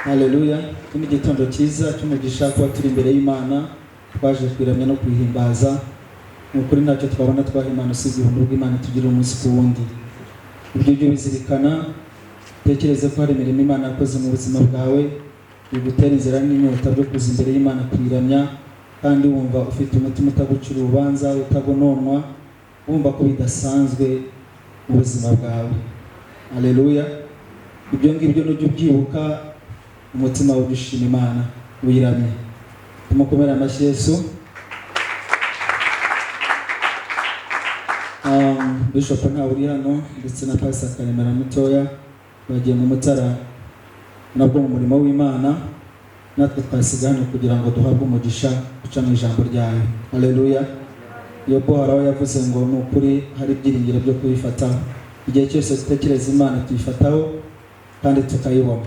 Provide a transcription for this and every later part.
Haleluya. Ni gitondo cyiza cy'umugisha kuba turi imbere y'Imana, twaje kwiramya no kwihimbaza. Nukuri ntacyo twabona twaha Imana usibye ubuntu bw'Imana tugira umunsi ku wundi. Ibyo byo bizirikana, tekereze ko hari imirimo Imana yakoze mu buzima bwawe, bigutera inzira n'inyota byo kuza imbere y'Imana kwiramya, kandi wumva ufite umutima utagucira urubanza, utagononwa, wumva ko bidasanzwe mu buzima bwawe. Haleluya. Ibyo ngibyo n'ujya ubyibuka, umutima w'ugushima Imana wiramye. Tumukomere amashyi Yesu. Bishop ntawe uri hano ndetse na Pastor Karemera mutoya bagiye mu Mutara nabwo mu murimo w'Imana, natwe twasiga hano kugira ngo duhabwe umugisha guca mu ijambo ryayo. Haleluya. Yobo haraho yavuze ngo ni ukuri hari ibyiringiro byo kuyifataho. Igihe cyose dutekereza Imana tuyifataho kandi tukayibona.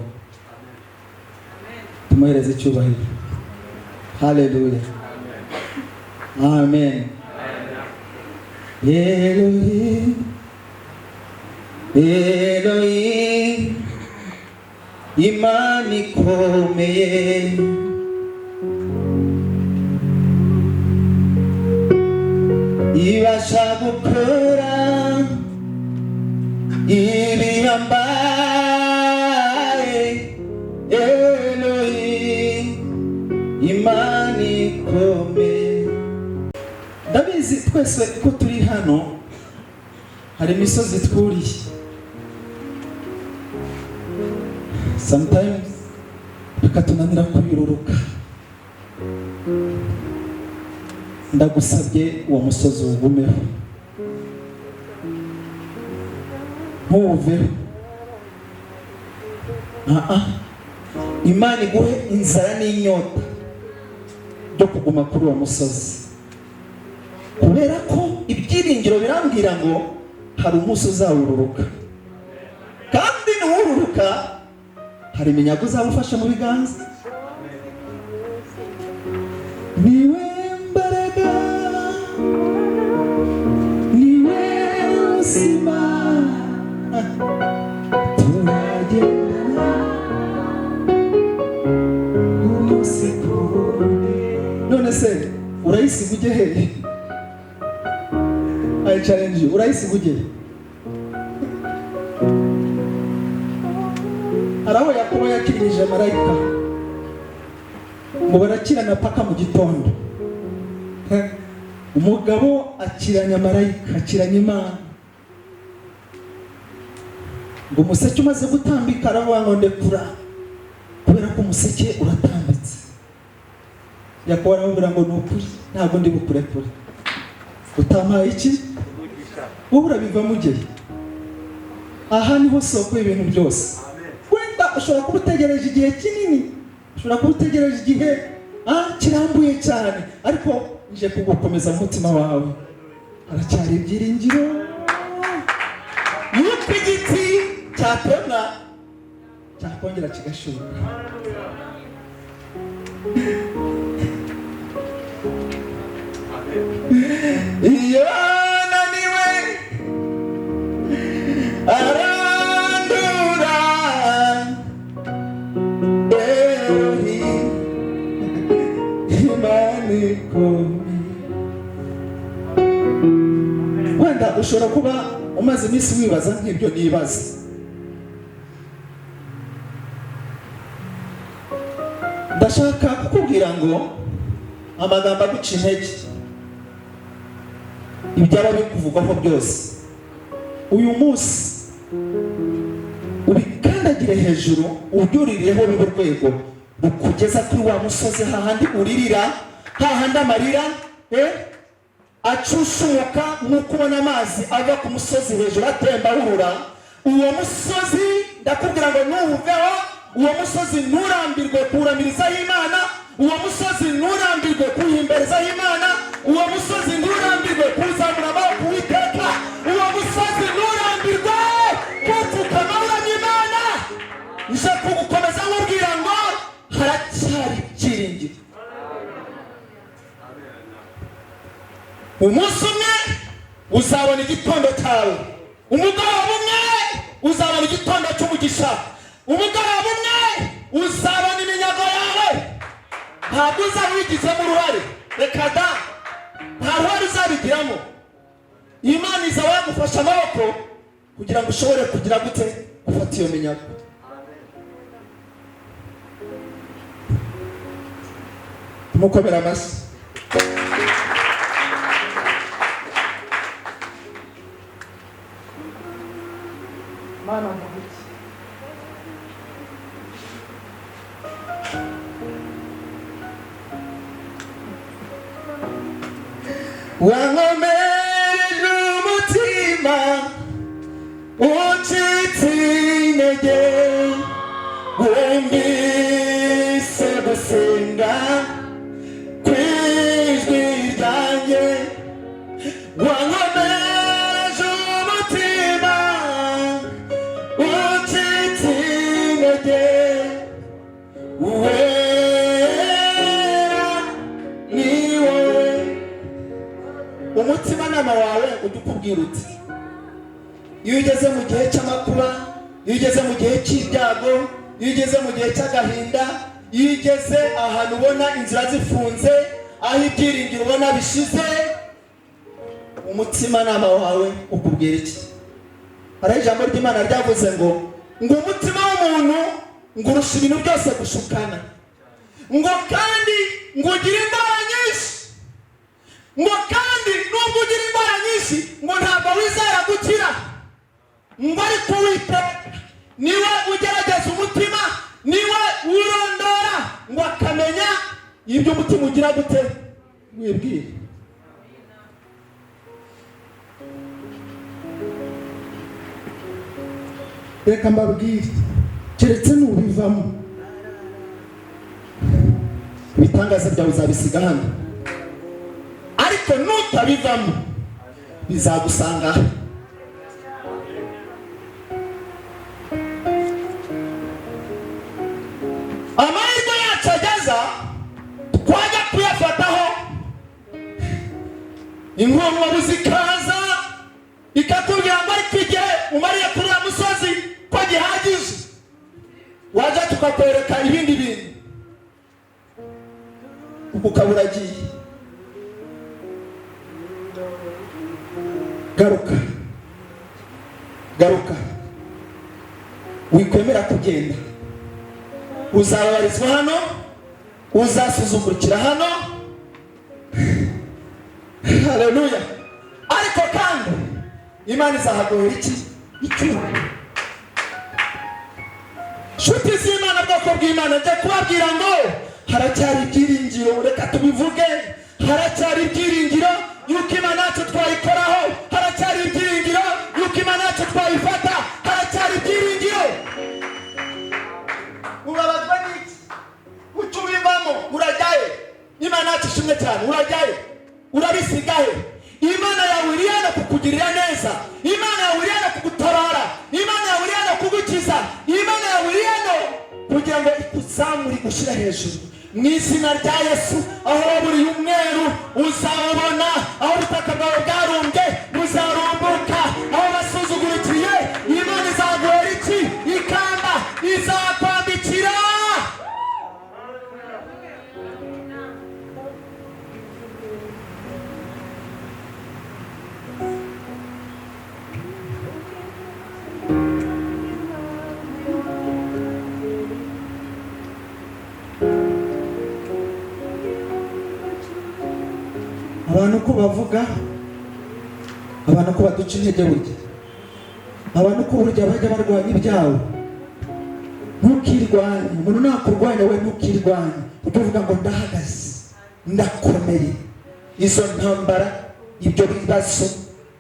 Tumuhereze icyubahiro. Haleluya. Amen. Elohim, Elohim, Imana ikomeye, ibasha gukora ibihambaye. Elohim, Imana ikomeye. Ndabizi twese ko turi hano hari imisozi twuriye. Sometimes bikatunanira kubiruruka. Ndagusabye uwo musozi ugumeho, ntuveho. Imana iguhe inzara n'inyota byo kuguma kuri uwo musozi, kubera ko ibyiringiro birambwira ngo hari umunsi uzawururuka, kandi nuwururuka hari iminyago uzabufasha mu biganza. Niwe mbaraga, niwe ubuzima, turagendana umunsi ku wundi. None se urayisiga ujye hehe? I challenge you. Urayisiga ujye? Araho Yakobo yakirinije marayika ngo barakirana paka mu gitondo. Umugabo akiranya marayika, akiranya Imana. Ngo umuseke umaze gutambika aravuga ngo ndekura, kubera ko umuseke uratambitse. Yakobo aramubwira ngo ni ukuri ntabwo ndi bukurekure. Utamaye iki? Wowe urabivamo ugeye. Aha niho soko y'ibintu byose. Wenda ushobora kuba utegereje igihe kinini, ushobora kuba utegereje igihe kirambuye cyane, ariko nje kugukomeza mu mutima wawe. Haracyari ibyiringiro yuko igiti cyatemwa cyakongera kigashuka. Iyo naniwe arandura, Elohim, Imana ikomeye. Wenda ushobora kuba umaze iminsi wibaza nk'ibyo nibaza. Ndashaka kukubwira ngo amagambo aguca intege, ibyaba bikuvugwaho byose, uyu munsi ubikandagire hejuru, ubyuririreho bibe urwego rukugeza kuri wa musozi, hahandi uririra, hahandi amarira acushumuka nk'uko ubona amazi ava ku musozi hejuru atemba ahurura. Uwo musozi ndakubwira ngo nuwuveho. Uwo musozi nturambirwe kuwuramirizaho Imana, uwo musozi nturambirwe kuwuhimbarizaho Imana, uwo musozi nturambirwe kuwuzamura amaboko Uwiteka, uwo musozi nturambirwe kupfukama uramya Imana. Nje kugukomeza nkubwira ngo haracyari ibyiringiro. Umunsi umwe uzabona igitondo cyawe, umugoroba umwe uzabona igitondo cy'umugisha, umugoroba umwe uzabona ntabwo uzaba ubigizemo uruhare, reka da, nta ruhare uzabigiramo. Imana izaba yagufasha amaboko kugira ngo ushobore kugira gute gufata iyo minyago. Tumukomera amashyi. Mana mubuki wankomereje umutima uncitse intege, wumvise gusenga kw'ijwi ryanjye, wankomereje umutima uncitse intege, wera ni wowe. Umutimanama wawe ujya ukubwira uti, iyo ugeze mu gihe cy'amakuba, iyo ugeze mu gihe cy'ibyago, iyo ugeze mu gihe cy'agahinda, iyo ugeze ahantu ubona inzira zifunze, aho ibyiringiro ubona bishize, umutimanama wawe ukubwira iki? Hari ijambo ry'Imana ryavuze ngo umutima w'umuntu ngo urusha ibintu byose gushukana, ngo kandi ngo ugire imbaraga nyinshi, ngo kandi nubwo ugira imbaraga nyinshi ngo ntabwo wizera gukira, ngo ariko Uwiteka niwe ugerageza umutima, niwe urondora ngo akamenya ibyo umutima ugira gute wibwira. Reka mbabwire, keretse nubivamo ibitangaza byawe uzabisiga hano, ariko nutabivamo bizagusanga. Amahirwe yacu ageza twajya kuyafataho, inkono zikaza ikatubwira ngo ariko igihe umariye kuri uwo musozi ko gihagije, wajya tukakwereka ibindi bintu ukaba uragiye. Garuka, garuka, wikwemera kugenda, uzababarizwa hano, uzasuzugurikira hano. Haleluya. Ariko kandi Imana izahaguhera iki? Icyubahiro. Nshuti z'Imana, bwoko bw'Imana, njya kubabwira ngo haracyari ibyiringiro. Reka tubivuge, haracyari ibyiringiro yuko Imana yacu twayikoraho, haracyari ibyiringiro yuko Imana yacu twayifata, haracyari ibyiringiro. Ubabazwa n'iki? Uca ubivamo urajyayo, Imana yacu ishimwe cyane, urajyayo urabisigahe. Imana yawe iri hano kukugirira neza, Imana yawe iri hano kugutabara, Imana yawe iri hano kugukiza, Imana yawe iri hano kugira ngo ikuzamure igushyire hejuru. Mu izina rya Yesu, aho buri umweru uzawubona, aho ubutaka bwawe bwarumbye buzarumbuka, aho basuzugurikiye Imana izaguhera iki? Ikamba izakwambikira. Abantu uko bavuga, abantu uko baduca intege burya, abantu uko burya bajya barwanya ibyawe. Ntukirwanye, umuntu nakurwanya we ntukirwanye, ujye uvuga ngo ndahagaze, ndakomeye. Izo ntambara, ibyo bibazo,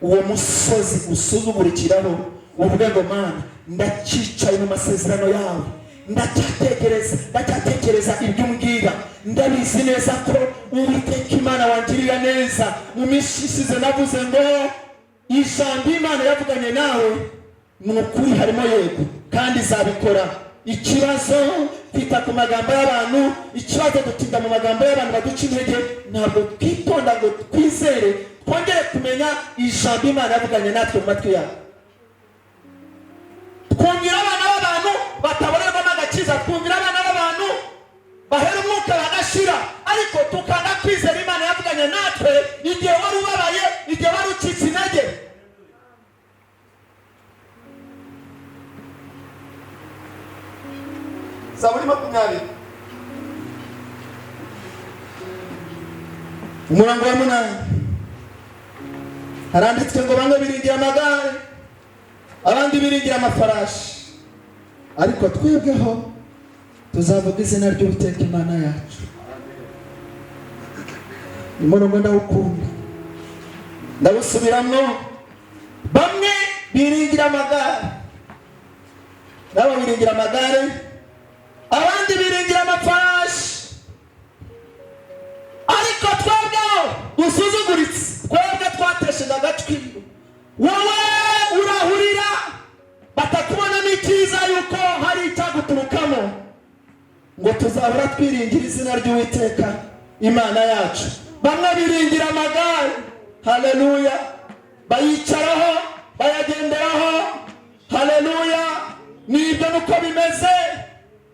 uwo musozi usuzugurikiraho, uvuge ngo Mana ndacyicaye mu masezerano yawe, ndacyatekereza ibyo umbwira, ndabizi neza ko Uwiteka Imana wangirira neza. Mu minsi ishize navuze ngo ijambo Imana yavuganye nawe ni ukuri, harimo yego kandi izabikora. Ikibazo twita ku magambo y'abantu, ikibazo dutinda mu magambo y'abantu baduca intege. Ntabwo twitonda ngo twizere, twongere kumenya ijambo Imana yavuganye natwe mu matwi yawe. Twumvira abana b'abantu batabonerwamo agakiza, twumvira abana b'abantu bahera umwuka bagashira, Zaburi 20 umurongo wa 8 haranditswe ngo bamwe biringira amagare abandi biringira amafarashi, ariko twebweho tuzavuga izina ry'Uwiteka Imana yacu. Umurongo ndawukunda ndawusubiramwo, bamwe biringira amagare nabo biringira amagare abandi biringira amafarashi, ariko twebweho usuzuguritse, twebwe twatesheje agaciro, wowe urahurira batakubona n'ikiza yuko hari icyaguturukamo, ngo tuzahora twiringira izina ry'Uwiteka Imana yacu. Bamwe biringira amagare, haleluya, bayicaraho bayagenderaho, haleluya, nibyo nuko bimeze.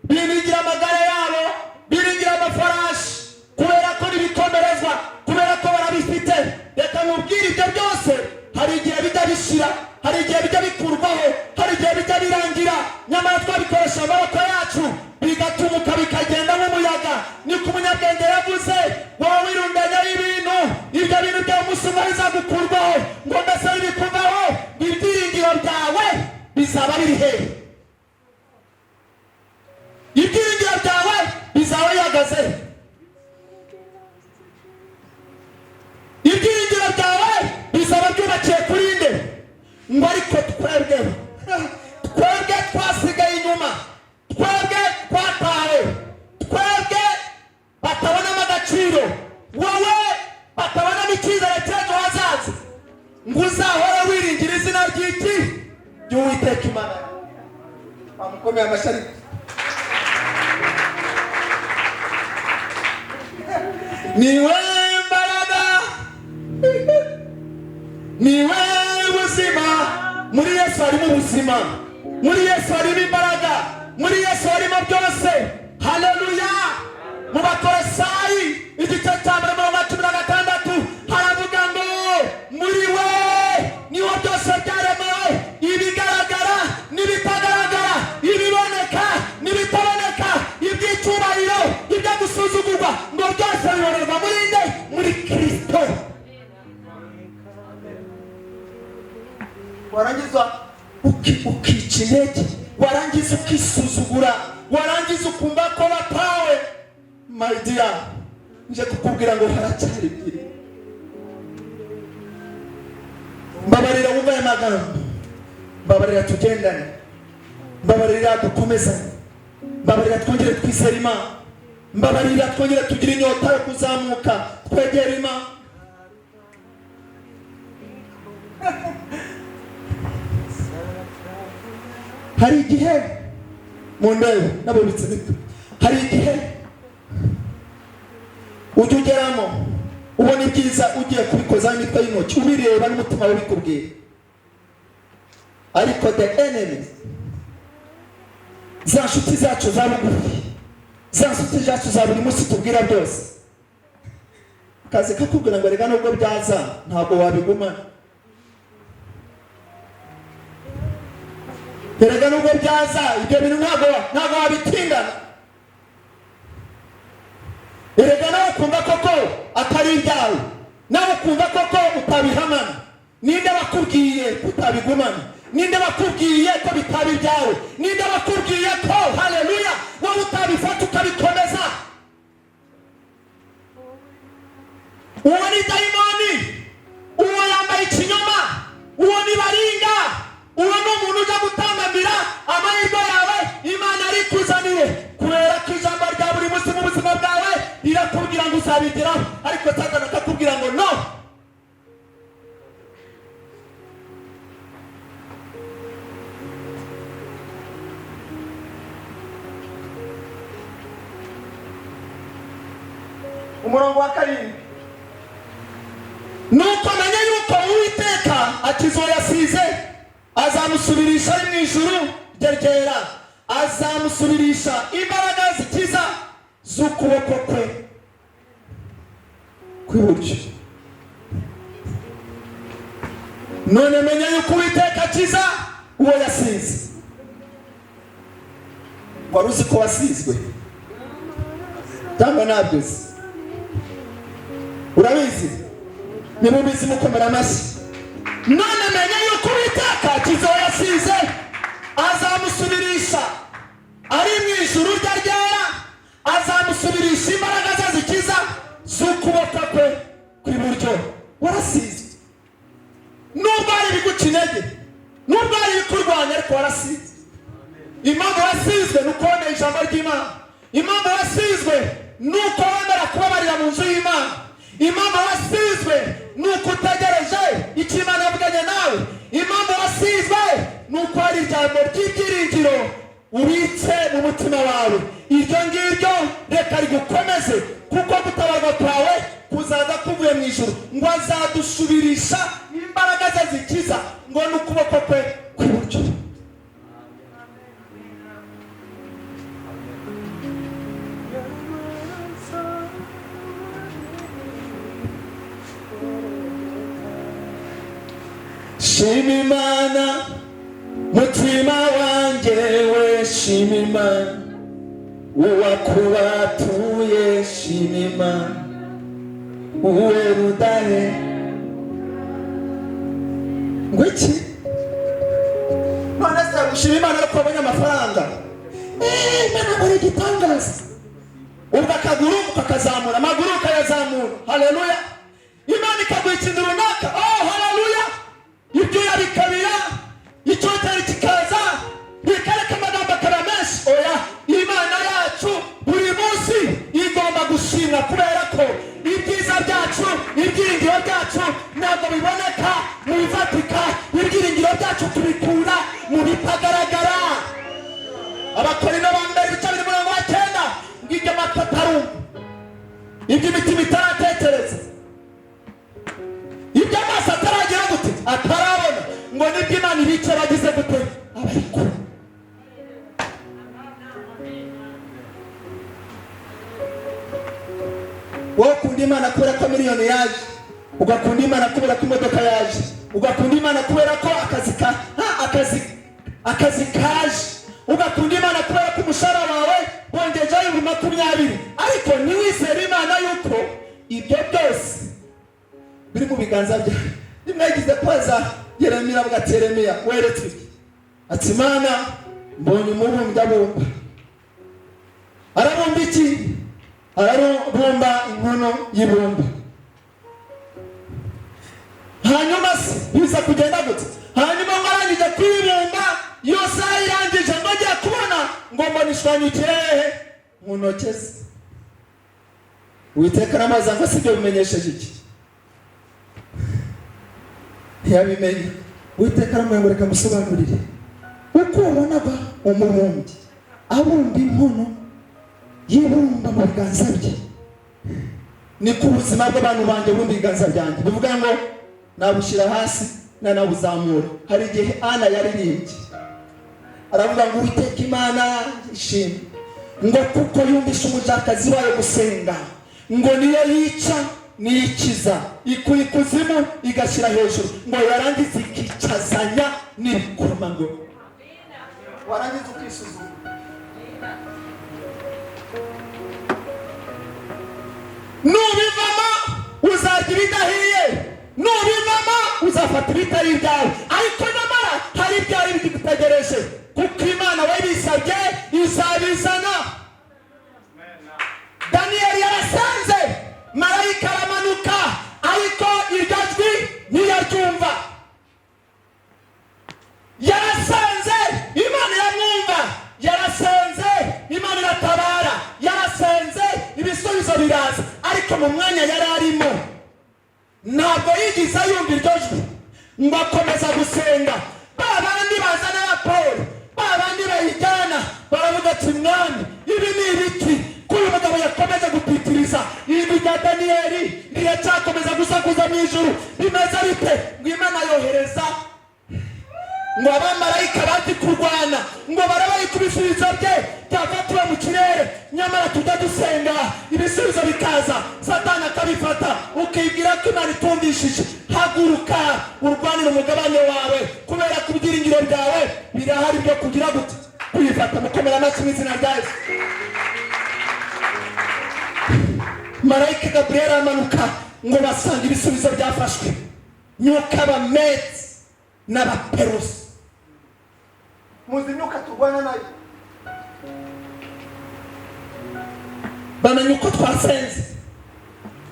Biringira amagare yabo, biringira amafarashi, kubera ko nibikomerezwa, kubera ko barabifite. Reka mubwire ibyo byose hari igihe bijya bishira, hari igihe bijya bikurwaho, hari igihe bijya birangira, nyamara twabikoresha amaboko yacu bigatumuka bikagenda nk'umuyaga. Niko umunyabwenge yavuze, wowe wirundanya y'ibintu, ibyo bintu bya umusuma bizagukurwaho, ngo mbese bikuvaho, ibyiringiro byawe bizaba biri hehe? Ibyiringiro byawe bizaba bihagaze, ibyiringiro byawe bizaba byubakiye kuri nde? Ngo ariko twebwe twasigaye inyuma, twebwe twatawe, twebwe batabonamo agaciro, wowe batabonamo icyizere cy'ejo hazaza, ngo uzahora wiringira izina ry'iki? Ry'Uwiteka Imana. Bamukomeye amashyi. Niwe mbaraga, niwe ubuzima, muri Yesu harimo ubuzima, muri Yesu harimo imbaraga, muri Yesu harimo byose, haleluya. Mu Bakolosayi igice cya 16 haravuga ngo muri we niho byose byaremewe, ibigaragara n'ibitagaragara, ibiboneka n'ibitaboneka, iby'icyubahiro, ibyo gusuzugurwa, ngo byose bibonerwa muri nde? Muri Kristo. Warangiza ukica intege, warangiza ukisuzugura, warangiza ukumva ko batawe. My dear, nje kukubwira ngo haracyari biri. Mbabarira wumva aya magambo, mbabarira tugendane, mbabarira dukomezanye, mbabarira twongere twizere Imana, mbabarira twongere tugire inyota yo kuzamuka twegera Imana. Hari igihe mu ndebe nabonetse bito, hari igihe ujya ugeramo ubona ibyiza ugiye kubikoza imitwe y'intoki, ubireba n'umutima wawe bikubwira, ariko the enemies, za nshuti zacu za bugufi, za nshuti zacu za buri munsi tubwira byose, kazi kakubwira ngo reka nubwo byaza ntabwo wabigumana, reka nubwo byaza ibyo bintu ntabwo wabitindana, reka nawe ukumva koko atari ibyawe, nawe ukumva koko utabihamana. Ninde bakubwiye kutabigumana? Ninde bakubwiye ko bitaba ibyawe? Ninde bakubwiye ko haleluya wowe utabifata ukabikomeza? Uwo ni dayimoni, uwo yambaye ikinyoma, uwo ni baringa, uwo ni umuntu ujya gutambamira amahirwe yawe Imana ari kuzaniye, kubera ko ijambo rya buri munsi mu buzima bwawe rirakubwira ngo uzabigeraho, ariko Satani akakubwira ngo no. Umurongo wa 7, nuko menye yuko Uwiteka akizo yasize azamusubirisha ari mu ijuru ryera, azamusubirisha imbaraga zikiza z'ukuboko kwe kw'iburyo. None menya yuko Uwiteka akiza uwo yasize. wari uzi ko wasizwe cyangwa ntabyo uzi? Urabizi? Nimubizi mukomera amashyi. None menye yuko Uwiteka kizo yasize azamusubirisha ari mu ijuru rya ryera, azamusubirisha imbaraga ze zikiza z'ukuboko kwe kw'iburyo. Warasizwe. Nubwo ari biguca intege, nubwo ari bikurwanya, ariko warasizwe. Impamvu wasizwe nuko wemera ijambo ry'Imana. Impamvu wasizwe nuko wemera kubabarira mu nzu y'Imana. Impamvu wasizwe nuko utegereje icyo Imana yavuganye nawe. Impamvu wasizwe nuko hari ijambo ry'ibyiringiro ubitse mu mutima wawe. Iryo ngiryo reka rigukomeze, kuko gutabarwa kwawe kuzaza kuvuye mu ijuru. Ngo azadusubirisha imbaraga ze zikiza, ngo n'ukuboko kwe kw'iburyo. Shima Imana mutima wanjye we, shima Imana uwakubatuye, shima Imana uwe rudahe. Ngo iki? None se gushima Imana no kubona amafaranga? Imana muri gitangaza. Ubwo akaguru ukakazamura, amaguru ukayazamura. Haleluya. Imana ikaguha ikintu runaka. Oh haleluya. Ibyo yabikabira, icyoteri kikaza, bikareka amagambo akaba menshi. Oya, Imana yacu buri munsi igomba gushimwa, kubera ko ibyiza byacu, ibyiringiro byacu ntabwo biboneka mu bifatika. Ibyiringiro byacu tubikura mu bitagaragara. Abakorino ba mbere ibice 2:9, ngibyo amatwi atarumva, ibyo imitima itaratekereza, ibyo amaso ataragira gute, atarabona, ngo nibyo Imana ibice bagize gute, abarikura. Wowe ukunda Imana kubera ko miliyoni yaje, ugakunda Imana kubera ko imodoka yaje, ugakunda Imana kubera ko akazi kaje, ugakunda Imana kubera ko umushahara wawe wongejeho 20, ariko ntiwizere Imana yuko ibyo byose biri mu biganza byawe. Nimwagize kwaza Yeremiya, avuga ati Yeremiya weretse ati Imana mbonye umubumbyi abumba. Arabumba iki? Arabumba inkono y'ibumba. Hanyuma se biza kugenda gute? Hanyuma arangije kwibumba, yose irangije, ngo agiye kubona ngo mbona ishwanyukire mu ntoki ze. Uwiteka aramaza ngo sibyo bimenyesheje iki? Ntiyabimenye. Uwiteka aramubwira ngo reka musobanurire. Uko wabonaga umubumbyi abumba inkono y'ibumba mu biganza bye, ni ku buzima bw'abantu banjye bumva ibiganza byanjye. Bivuga ngo nabushyira hasi nanabuzamura. Hari igihe Ana yaririmbye aravuga ngo Uwiteka Imana ishimwe, ngo kuko yumvishe umujakazi wayo gusenga, ngo niyo yica niyikiza, ikuye ikuzimu igashyira hejuru, ngo yarangiza ikicazanya n'ibikomangoma. Warangiza ukisuzuma. Nubivamo uzarya ibidahiye, nubivamo uzafata ibitari ibyawe, ariko nyamara hari ibyari bigutegereje, kuko Imana wabisabye izabizana. Daniyeli yarasanze marayika aramanuka, ariko iryo jwi ntiyaryumva. Yarasanze Imana iramwumva, yarasanze Imana iratabara, yarasanze ibisubizo biraza, ariko mu mwanya yari arimo ntabwo yigize yumva iryo jwi, ngo akomeza gusenga. Babandi bazana raporo, babandi bayijyana, baravuga ati Mwami ibi ni ibiki? Kuri umugabo yakomeza gupitiriza, ibi bya Daniyeli riracyakomeza gusakuza mu ijuru, bimeze bite? Ngo Imana yohereza ngo abamarayika bati kurwana, ngo barabaye kubisubizo bye byafatiwe mu kirere, nyamara tujya dusenga ibisubizo bikaza, Satani akabifata, ukibwira ko Imana itumvishije. Haguruka urwanire umugabane wawe, kubera ko ibyiringiro byawe birahari byo kugira gute, kwifata. bakamukomera amashyi mu izina rya Yesu. Marayika Gabriel amanuka ngo basanga ibisubizo byafashwe. Myuka Abamedi n'Abaperusi. Muzi myuka turwana nayo. Bamenya uko twasenze,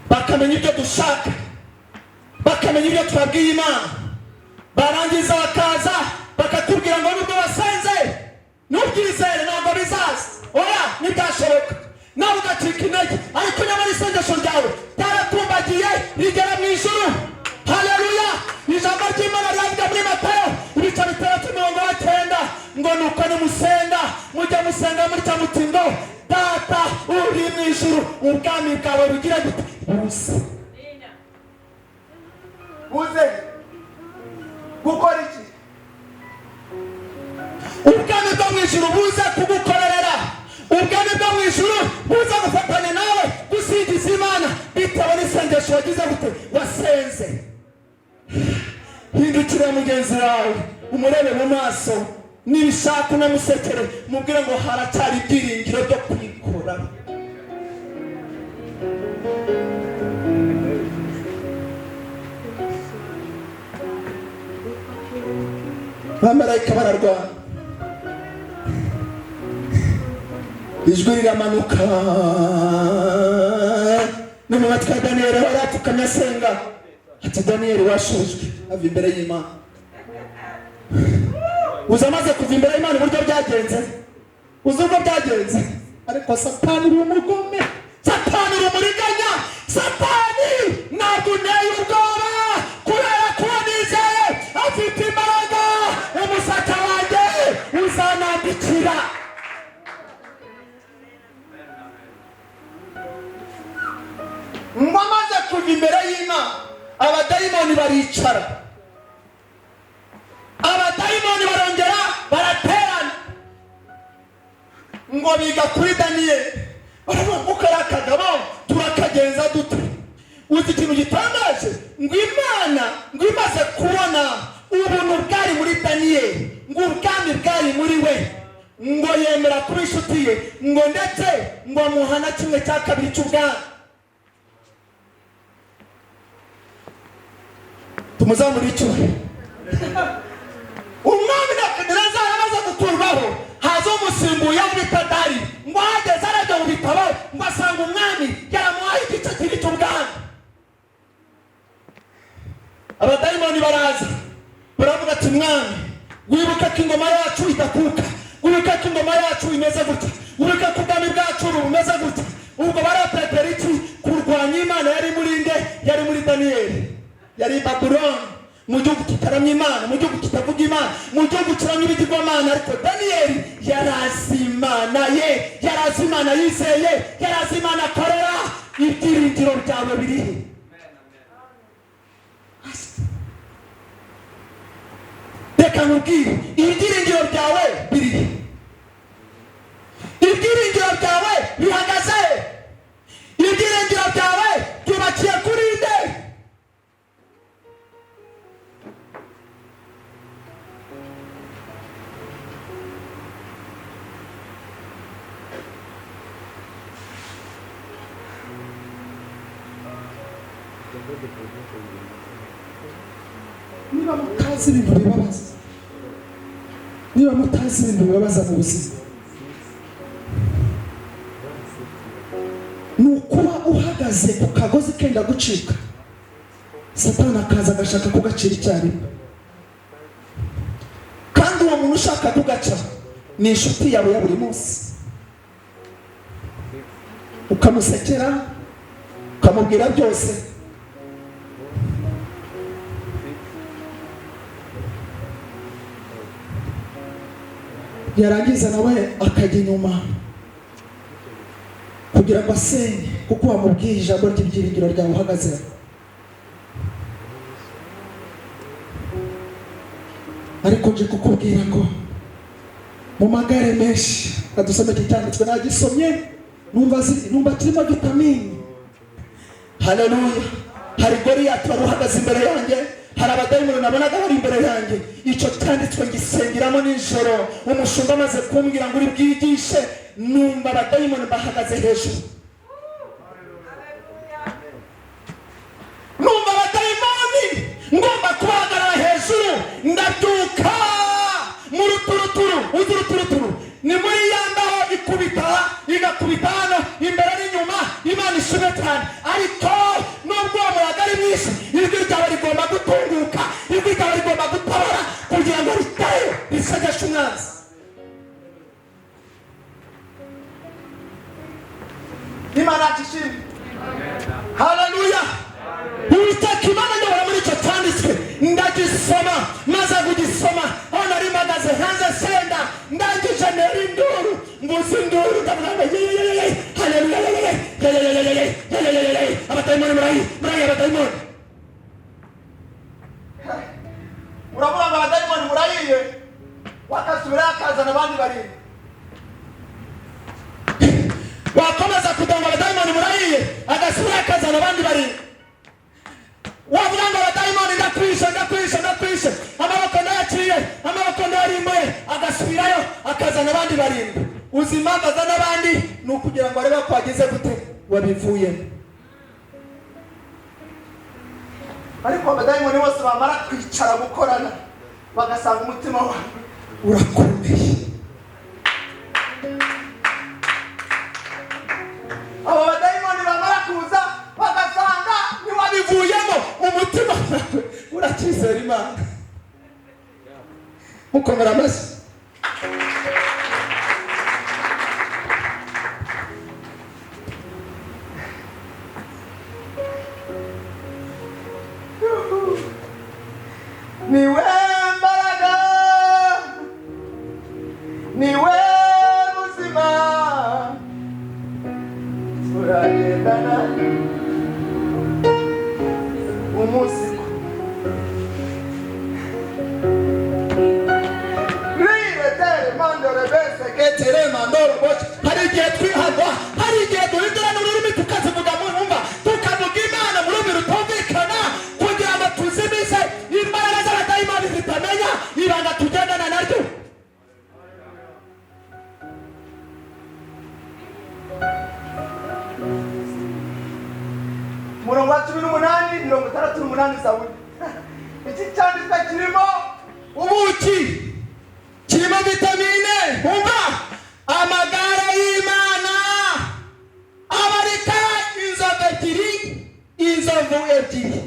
bakamenya ibyo dushaka, bakamenya ibyo twabwiye Imana, barangiza bakaza bakatubwira ngo nubwo wasenze ntubyizere ntabwo bizaza. Oya, ntibyashoboka. Nawe ugacika intege, ariko nyamara isengesho ryawe ryaratumbagiye rigera mu ijuru. Haleluya. Ijambo ry'Imana ryavuga muri Matayo ibice 6:9 ngo nuko nimusenga mujya musenga mutya muti ngo Data uri mu ijuru, ubwami bwawe bugira gute? Buze. Buze gukora iki? Ubwami bwo mu ijuru buze kugukorera. Ubwami bwo mu ijuru buze gufatanya nawe gusingiza Imana bitewe n'isengesho wagize gute? Wasenze. Hindukira mugenzi wawe umurebe mu maso, nibishaka unamusekere mubwire ngo haracyari ibyiringiro byo kwikora. Abamarayika bararwana, ijwi riramanuka no mu matwi ya Daniyeli barapfukamye asenga ati Daniyeli washujwe ava imbere y'Imana. Uza amaze kuva imbere y'Imana uburyo byagenze, uzi uko byagenze. Ariko Satani uri umugome, Satani uri umuriganya, Satani ntabwo unteye ubwoba kubera ko nizeye afite imbaraga. Umusaka wanjye uzanambikira. Ngo amaze kuva imbere y'Imana abadayimoni baricara, abadayimoni barongera baraterana ngo biga kuri Daniyeli. Baravuga akagabo turakagenza dute? Uzi ikintu gitangaje? Ngo Imana ngo imaze kubona ubuntu bwari muri Daniyeli, ngo ubwami bwari muri we, ngo yemera kuba inshuti ye, ngo ndetse ngo amuha na 1/2 cy'ubwami. Tumuzamure icyubahiro. Umwami Nebukadinezari amaze gukurwaho, haza umusimbuye witwa Dariyo. Ngo ahageze arajya mu bitabo ngo asanga umwami yaramuhaye igice kiri cy'ubwami. Abadayimoni baraza baravuga ati mwami, wibuka ko ingoma yacu idakuka, wibuka ko ingoma yacu imeze gutya, wibuka ko ubwami bwacu bumeze gutya. Ubwo barapepera iki? Kurwanya Imana yari muri nde? Yari muri Daniyeli. Yari Babuloni, mu gihugu kitaramya Imana, mu gihugu kitavuga Imana, mu gihugu kiramya ibigirwamana. Ariko Daniyeli yarazi Imana ye, yarazi Imana yizeye, yarazi Imana akorera. Ibyiringiro byawe birihe? Reka nkubwire, ibyiringiro byawe birihe? Ibyiringiro byawe bihagaze? Ibyiringiro byawe byubakiye kuri nde? Niba mutazi ibintu bibabaza, niba mutazi ibintu bibabaza mu buzima, ni ukuba uhagaze ku kagozi kenda gucika, Satani akaza agashaka kugacira icyarimwe. Kandi uwo muntu ushaka kugaca ni inshuti yawe ya buri munsi. Ukamusekera, ukamubwira byose, yarangiza nawe akajya inyuma kugira ngo asenye, kuko wamubwiye ijambo ry'ibyiringiro ryawe uhagaze. Ariko nje kukubwira ngo mu magare menshi adusome cyanditswe nagisomye, numva kirimo vitamini. Haleluya. Hari Goliyati wari uhagaze imbere yanjye, hari abadayimoni nabonaga bari imbere yanjye, icyo cyanditswe gisengeramo nijoro, umushumba amaze kumbwira ngo uri bwigishe, numva abadayimoni bahagaze hejuru, numva abadayimoni ngomba kubahagarara hejuru, ndabyuka mu ruturuturu. uzi uruturuturu ni muri ya mbaho ikubita igakubita hano imbere n'inyuma, Imana ishimwe cyane. ariko nubwo uwo muyaga ari mwinshi, ijwi ryawe rigomba gutunguka, ijwi ryawe rigomba gutabara kugira ngo ritayo risegeshe umwanzi. Imana ishimwe. Haleluya. Uwiteka Imana nyobora muri icyo cyanditswe, ndagisoma, maze kugisoma aho nari mpagaze hanze senda, ndangije ntera induru, mvuza induru ndavuga ngo yeyeyeye, haleluya, yeyeyeye, abadayimoni murayi abadayimoni. Uravuga ngo abadayimoni murayiye, wakasubirayo akazana abandi barindwi. Wakomeza kugira ngo abadayimoni murayiye, agasubirayo akazana abandi barindwi. Wavuga ngo abadayimoni ndakwishe, amaboko ndayaciye, amaboko ndayarimbuye, agasubirayo akazana abandi barindwi. Uzi impamvu azana abandi? Ni ukugira ngo arebe ko wagize gute, wabivuyemo. ariko abadayimoni bose bamara kwicara gukorana, bagasanga umutima wawe urakomeye. abo badayimoni bamara kuza bagasanga niwabivuyemo, umutima urakizera Imana. mukomera amashyi. niwe mbaraga, niwe buzima, turagendana umunsi hari igihe twihagwa, hari igihe duhindurana ururimi tukazivuga mu numva, tukavuga Imana mu rurimi rutumvikana, kugira ngo tuzimize imbaraga z'abadayimoni zitamenya ibanga tugendana naryo. Murongo wa 18, 68 Zaburi. Iki cyanditswe kirimo ubuki, kirimo vitamine. Umva, amagara y'Imana abarika inzovu ebyiri.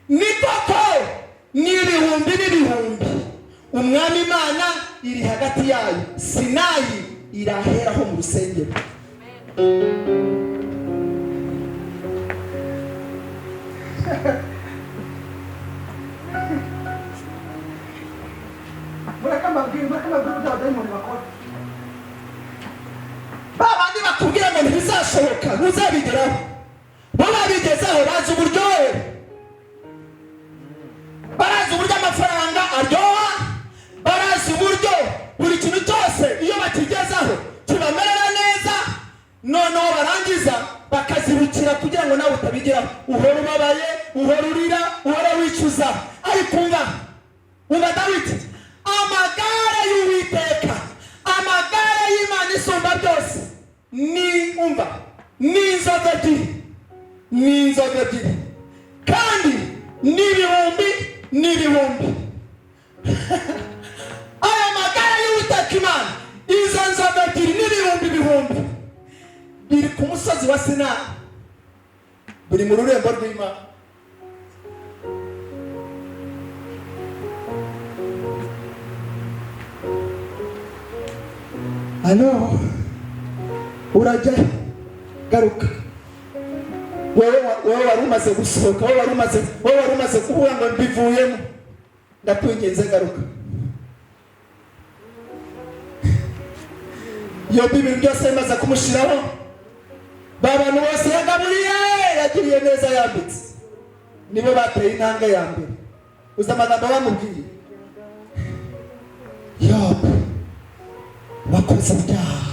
Ni koko ni ibihumbi n'ibihumbi, umwami Imana iri hagati yayo, Sinayi iraheraho mu rusengero. babandi bakubwira ngo ntibizashoboka, ntuzabigeraho, bo babigezeho, bazi uburyohe, barazi uburyo amafaranga aryoha, barazi uburyo buri kintu cyose iyo bakigezaho kibamerera neza, noneho barangiza bakazibukira kugira ngo nawe utabigeraho. uhora ubabaye, uhora urira, uhora wicuza. ariko umva Dawidi, amagare y'Uwiteka, amagare y'Imana isumba byose, ni inzovu ebyiri, kandi n'ibihumbi. aya magare y'Uwiteka Imana, izo nzovu ebyiri n'ibihumbi biri ku musozi wa Sinayi, biri mu rurembo rw'Imana. Hano urajya garuka, wowe wari umaze gusohoka, wowe wari umaze kuvuga ngo mbivuyemo, ndakwinginze garuka. iyo Bibiri byose bimaze kumushiraho, babantu bose yagaburiye, yagiriye neza, yambitse, nibo bateye intambwe ya mbere. uzi amagambo bamubwiye? Yobu, wakoze ibyaha,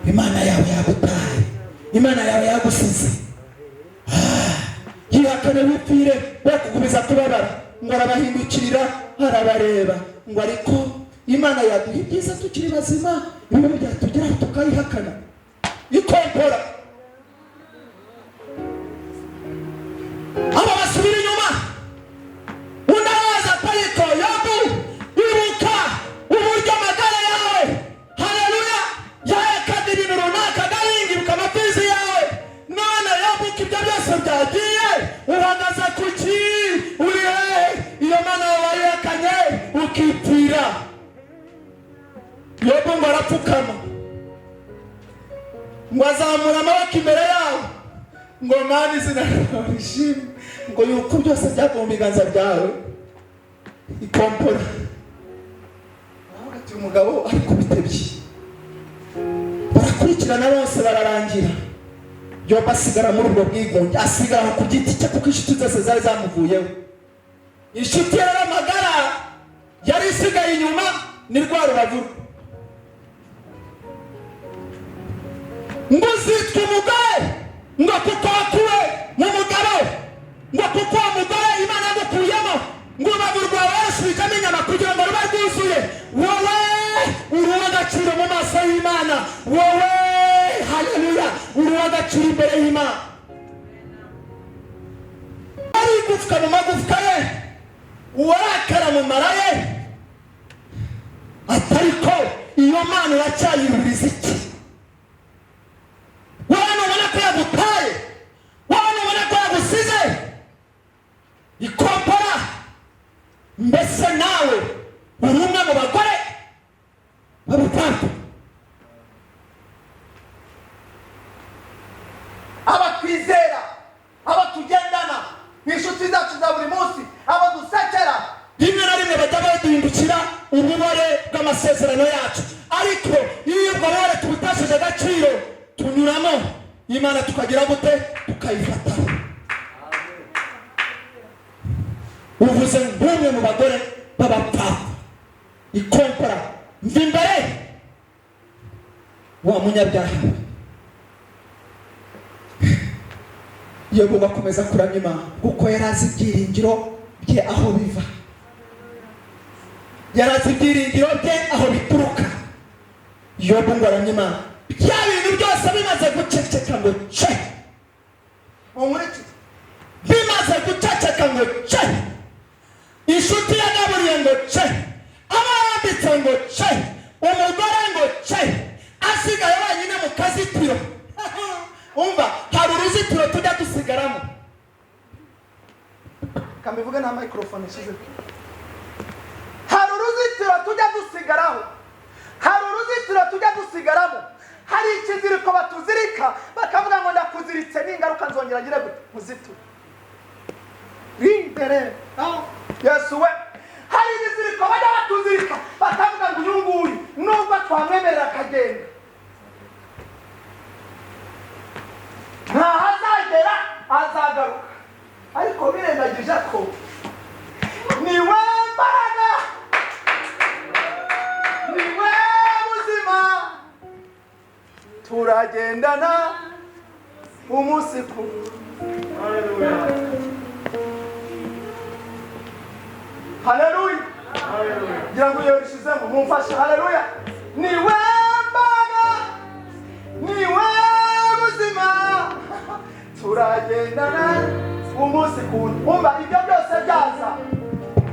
Imana yawe yagutaye, Imana yawe yagusize. yihakana wihane wipfire we kugumiza kubabara, ngo arabahindukirira arabareba, ngo ariko Imana yaduha ibyiza tukiri bazima, ibibi byatugeraho tukayihakana ikompora. Aba basubira inyuma, unawaza ariko Yobu ibuka uburyo amagara yawe, haleluya, yahekaga ibintu runaka agahingiruka amapfizi yawe, none Yobu ibyo byose byagiye, uhagaze ku ki? Uri hehe? Iyo Mana wayihakanye ukipfira. Yobu ngo arapfukama, ngo azamura amaboko imbere yawe, ngo Mana izina ryawe rishimwe, ngo yuko byose byavuye mu biganza byawe ikompora. Hagati umugabo ariko bitebye, barakurikirana bose bararangira, Yobu asigara muri ubwo bwigunge, asigara ku giti cye kuko inshuti zose zari zamuvuyeho. Inshuti yari amagara yari isigaye inyuma ni rwa rubavu. Ngo zitwa umugore, ngo kuko wakuwe mu mugabo, ngo kuko uwo mugore Imana yagukuyemo, ngo urubavu rwawe yarusubijemo inyama kugira ngo rube rwuzuye. Wowe uri uw'agaciro mu maso y'Imana, wowe haleluya uri uw'agaciro imbere y'Imana. Ari igufwa mu magufwa ye, uwarakara mu mara ye, atariko iyo Mana uracyayiruriza iki? Wana ubona ko yagutaye, wana ubona ko yagusize ikompora. Mbese nawe uri umwe mu bagore babutatu, abatwizera, abatugendana, inshuti zacu za buri munsi, abadusekera, rimwe na rimwe bajya baduhindukira ububore bw'amasezerano yacu, ariko iyo ubwo bubore tubutesheje agaciro tunyuramo Imana tukagira gute? Tukayifata. Uvuze nk'umwe mu bagore b'abapfapfa ikompora, mva imbere wa munyabyaha. Yobu bakomeza kuramya Imana kuko yari azi ibyiringiro bye aho biva, yari azi ibyiringiro bye aho bituruka. Yobu ngo aramya Imana, bya bintu byose bimaze guceceka ngo ce, bimaze guceceka ngo ce, inshuti yagaburiye ngo ce, abanditse ngo ce, umugore ngo ce, asigaye wenyine mu kazitiro. Umva, hari uruzitiro tujya dusigaramo. Kamivuge na microphone ishize. Hari uruzitiro tujya dusigaraho, hari uruzitiro tujya dusigaramo. Hari ikiziriko batuzirika bakavuga ngo ndakuziritse n'ingaruka nzongera ngire gute muzitiro rintere. Yesu we, hari ibiziriko bajya batuzirika bakavuga ngo uyu nguyu nubwo twamwemerera akagenda ntahazagera azagaruka, ariko birengagije ko niwe mbaraga, niwe buzima, turagendana umunsi ku haleluya, haleluya, haleluya. Ngira ngo yorishizemo mumfashe haleluya. Niwe mbaraga, niwe buzima, turagendana umunsi ku wundi. Umva, ibyo byose byaza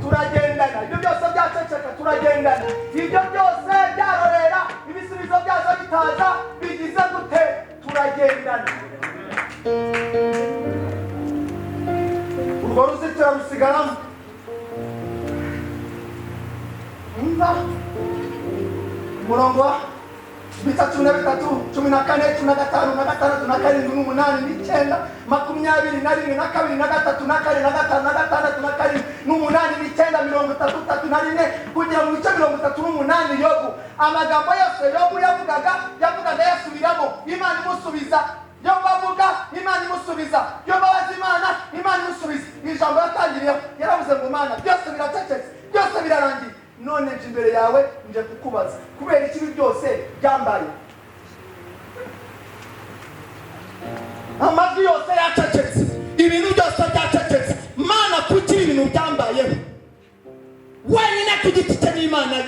turagendana, ibyo byose byaceceka turagendana, ibyo byose byarorera ibisubizo byazo bitaza bigize gute turagendana. Urwo ruzitiro rusigaramo. Umva umurongo wa 13, 14, 15, 16, 17, 18, 19, 20, 21, 22, 23, 24, 25, 26, 27, 28, 34 kugera mu bice 38. Yobu amagambo yose Yobu yavugaga yasubiramo, Imana imusubiza. Yobu avuga, Imana imusubiza. Yobu abaza Imana, Imana imusubiza. Ijambo yatangiriyeho yaravuze ngo Mana byose biracecetse, byose birarangiye, none nje imbere yawe nje kukubaza kubera ikibi byose byambaye. Amajwi yose yacecetse, ibintu byose byacecetse, ibintu byambayeho wenyine ku giti cye n'Imana ye.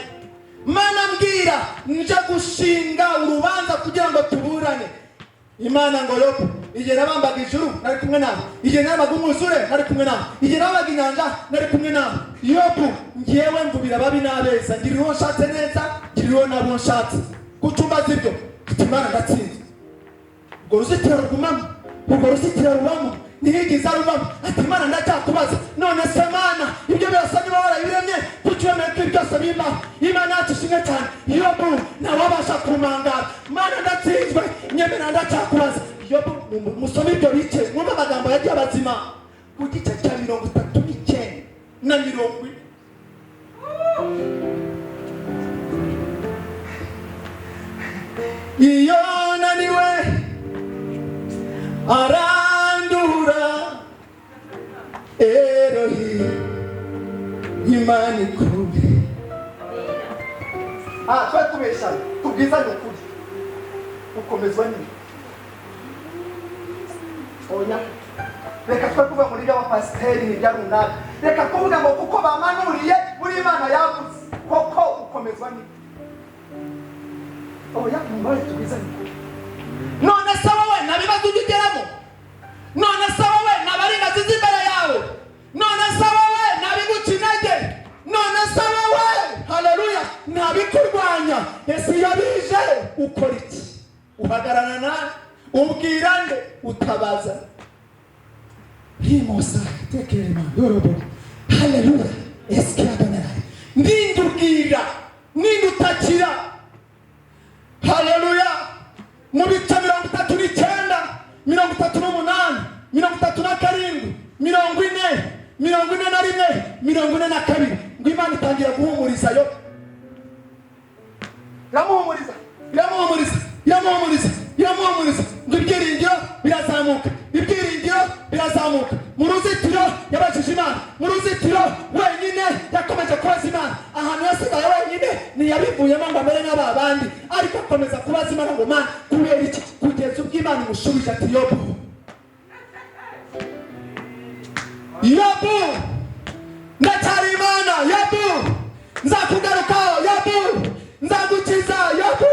Mana mbwira nje gushinga urubanza kugira ngo tuburane. Imana ngo Yobu, igihe nabambaga ijuru nari kumwe nawe, igihe nabaga umwuzure nari kumwe nawe, igihe nabaga inyanja nari kumwe nawe. Yobu, ngewe mvubira ababi n'abeza, ngirira uwo nshatse neza, ngirira uwo nabo nshatse. Kucumba zibyo ati Imana ndatsinze. Urwo ruzitiro rugumamo, urwo ruzitiro rubamo, ntihigize arubamo. Ati Imana ndacyakubaza, none se Mana ibyo byose niba warabiremye kuki wemeye ko byose bibaho? Imana yacu ishimwe cyane. Yobu ntawabasha kumangara. Mana ndatsinzwe, nyemera ndacyakubaza. Yobu musome ibyo bice mwumva amagambo yagiye abazima ku gice cya 39 na 40. Iyo naniwe arandura Erohi Imana ikube. Twe tubesha tubwizanye ukuri ukomezwa nini? Oya, reka twe kuvuga muri y'abapasiteri n'ibya runaka. Reka kuvuga ngo kuko bamanuriye muri Imana yavuze koko ukomezwa nini? Oya, mwari tubwizanye ukuri. None se wowe nabibazo ugeramo? None se wowe nabaringazi z'imbere yawe? None se wowe nabiguca intege? None se wowe haleluya nabikurwanya? Ese yabije ukora iki? Uhagarana nawe ubwira nde utabaza? Rimosa tekerema yorobo haleluya eskiadonera ndindubwira nindutakira haleluya. Mu bice 39 38 37 40 41 42 ngo Imana itangira guhumuriza yo. Iramuhumuriza ngo ibyiringiro birazamuka, ibyiringiro birazamuka. Mu ruzitiro yabajije Imana, mu ruzitiro wenyine yakomeje kubaza Imana. Ahantu yasigaye wenyine ntiyabivuyemo ngo amere nk'ababandi, ariko akomeza kubaza Imana ngo Mana kubera iki? Kugeza ubwo Imana imushubije ati Yobu, Yobu ndacyari Imana. Yobu nzakugarukaho. Yobu nzagukiza. Yobu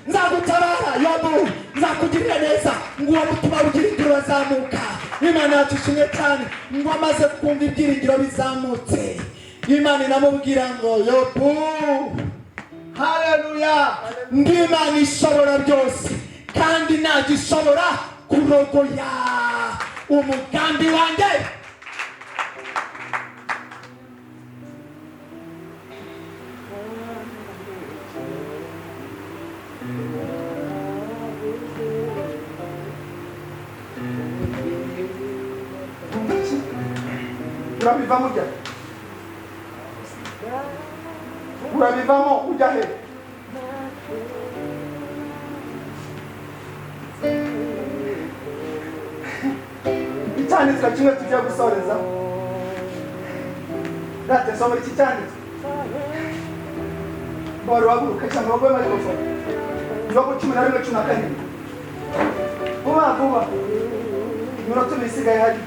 nzagutabara. Yobu nzakugirira neza. ngo uwo mutima w'ibyiringiro bazamuka. Imana yacu ishimwe cyane ngo amaze kumva ibyiringiro bizamutse Imana inamubwira ngo Yobu haleluya ndi Imana ishobora byose kandi ntagishobora kurogoya umugambi wanjye. Urabivamo ujya he? Urabivamo ujya he? Icyanditswe kimwe tugiye gusoreza. Date somo iki cyanditswe. Boro waguruka cyangwa wagwe mari gufo. Yobu 11:14. Vuba. Minota misigaye hari.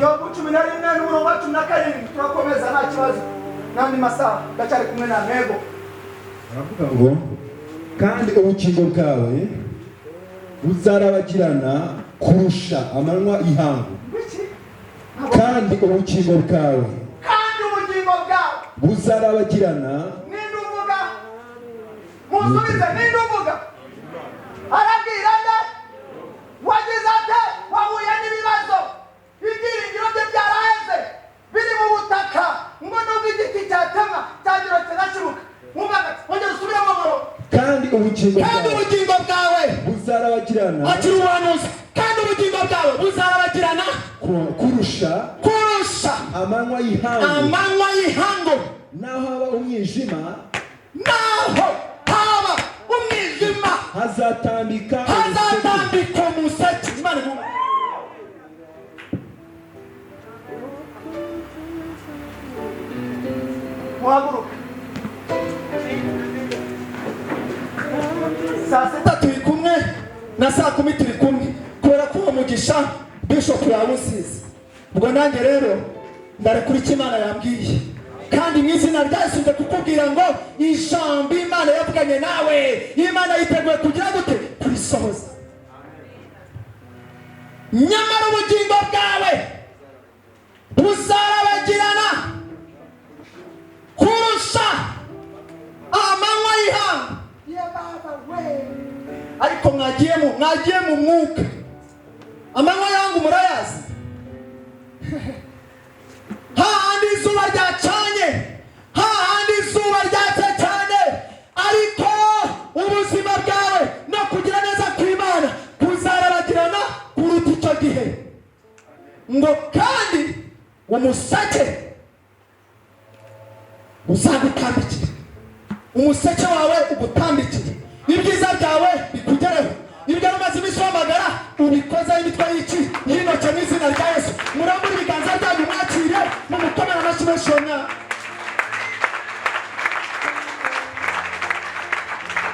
Yobu 11 n'umurongo wa 17 turakomeza nta kibazo. Nandi masaha ndacyari kumwe na ntego. Aravuga ngo kandi ubukingo bwawe buzarabagirana kurusha amanywa y'ihangu. Kandi ubukingo bwawe buzarabagirana. Ninduvuga musubize ninduvuga arabwira nde wagize ate wahuye n'ibibazo ibyiringiro bye byaraheze biri mu butaka ngo nubwo igiti cyatemwa cyagira kirashibuka mubaga wongera usubire mu muro. Kandi ubugingo bwawe buzarabagirana akiri uwanuza. Kandi ubugingo bwawe buzarabagirana kurusha amanywa y'ihangu. naho haba umwijima hazatambika umuseke. Muhaguruka. Saa sita turi kumwe na saa 10 turi kumwe kubera ko umugisha bishop yawusize. Ubwo nanjye rero ndarekura icyo Imana yambwiye, kandi mu izina rya Yesu ndakukubwira ngo ijambo Imana yavuganye nawe, Imana yiteguye kugira gute kurisohoza. Nyamara ubugingo bwawe buzarabagirana kurusha amanywa y'ihanga. Ariko mwagiye mu mwuka. Amanywa yangu murayazi. Hahandi izuba ryacanye, hahandi izuba ryatse cyane, ariko ubuzima bwawe no kugira neza kw'Imana kuzarabagirana kuruta icyo gihe. Ngo kandi umuseke uzagutambikira, umuseke wawe ugutambikire, ibyiza byawe